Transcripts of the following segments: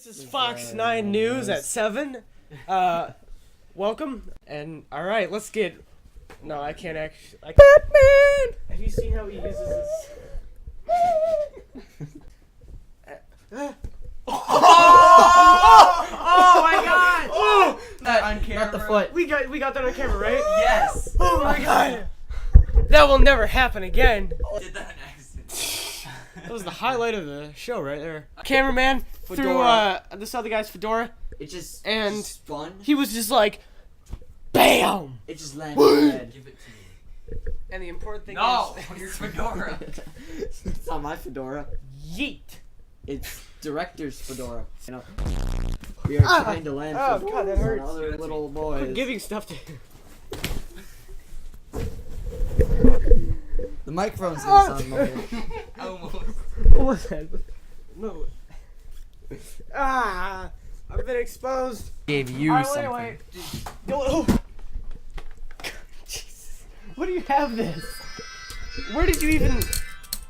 This is Fox 9 News at 7. Welcome. And alright, let's get... No, I can't actually... Batman! Have you seen how he uses this? Oh my god! Oh! On camera. Not the foot. We got that on camera, right? Yes. Oh my god! That will never happen again. Did that on accident. That was the highlight of the show right there. Cameraman threw this other guy's fedora. It just and spun. He was just like, BAM! It just landed on my head. Give it to me. And the important thing is your fedora. It's not my fedora. Yeet. It's director's fedora. You know, we are trying to land oh god, that hurts. other little boys. Quit giving stuff to The microphone's gonna sound muffled. Almost. What was that? No. I've been exposed. Gave you something. Wait. Oh. Jesus. What do you have this? Where did you even...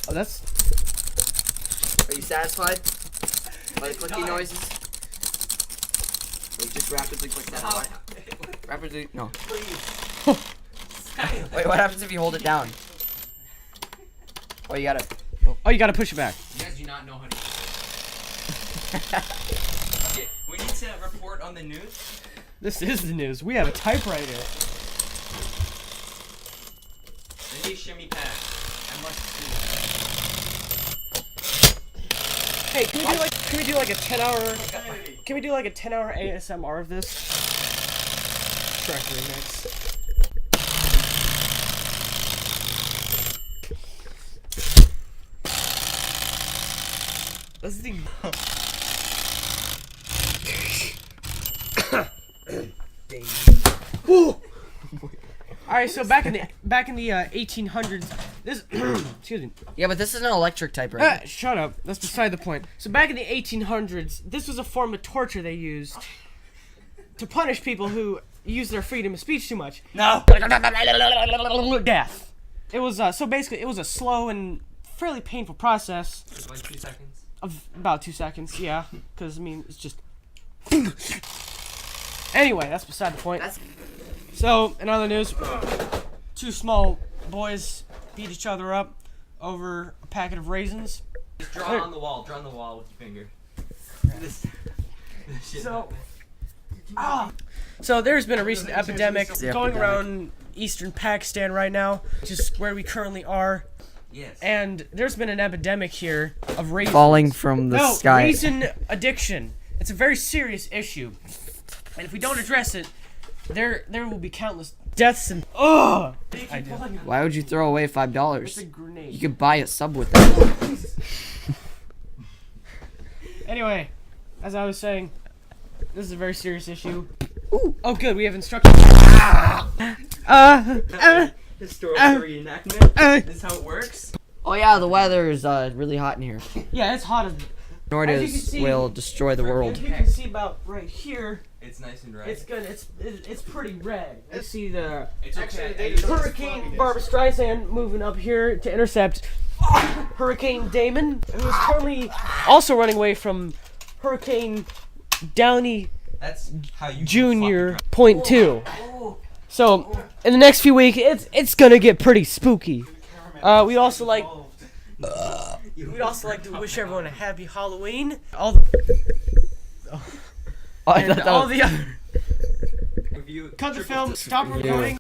Oh, that's... Are you satisfied by the clicking noises? Wait, just rapidly click that away. Rapidly... No. Please. Wait, what happens if you hold it down? Oh, you gotta... Oh, you gotta push it back. You guys do not know how to use it. Okay, we need to report on the news. This is the news. We have a typewriter. I need a shimmy pad. I must see. Hey, can we do like a 10-hour... Can we do like a 10-hour ASMR of this? Shrek remix. Let's see. Alright, so back in the 1800s, this excuse me. Yeah, but this is an electric typewriter. Shut up. That's beside the point. So back in the 1800s, this was a form of torture they used to punish people who use their freedom of speech too much. No. Death. It was so basically it was a slow and fairly painful process. Like 2 seconds. Of about 2 seconds, yeah. Because I mean, it's just. Anyway, that's beside the point. So, in other news, 2 small boys beat each other up over a packet of raisins. Just draw on the wall. Draw on the wall with your finger. This shit. So there's been a recent epidemic going around eastern Pakistan right now, which is where we currently are. Yes. And there's been an epidemic here of raisins. Falling from the sky. Raisin addiction. It's a very serious issue. And if we don't address it, there will be countless deaths and... Ugh! I do. Why would you throw away $5? It's a grenade. You could buy a sub with that. Anyway, as I was saying, this is a very serious issue. Ooh. Oh good, we have instructions. Historical reenactment. This is how it works. Oh yeah, the weather is really hot in here. Yeah, it's hot as... Tornadoes will destroy the world. As you can see about right here, it's nice and red. it's good. It's pretty red. You see the It's okay. Hurricane Barbara Streisand moving up here to intercept Hurricane Damon, who is currently also running away from Hurricane Downey That's how you Junior .2. So in the next few weeks, it's gonna get pretty spooky. We'd also like to wish everyone a happy Halloween. All the other. Cut the film. Stop recording.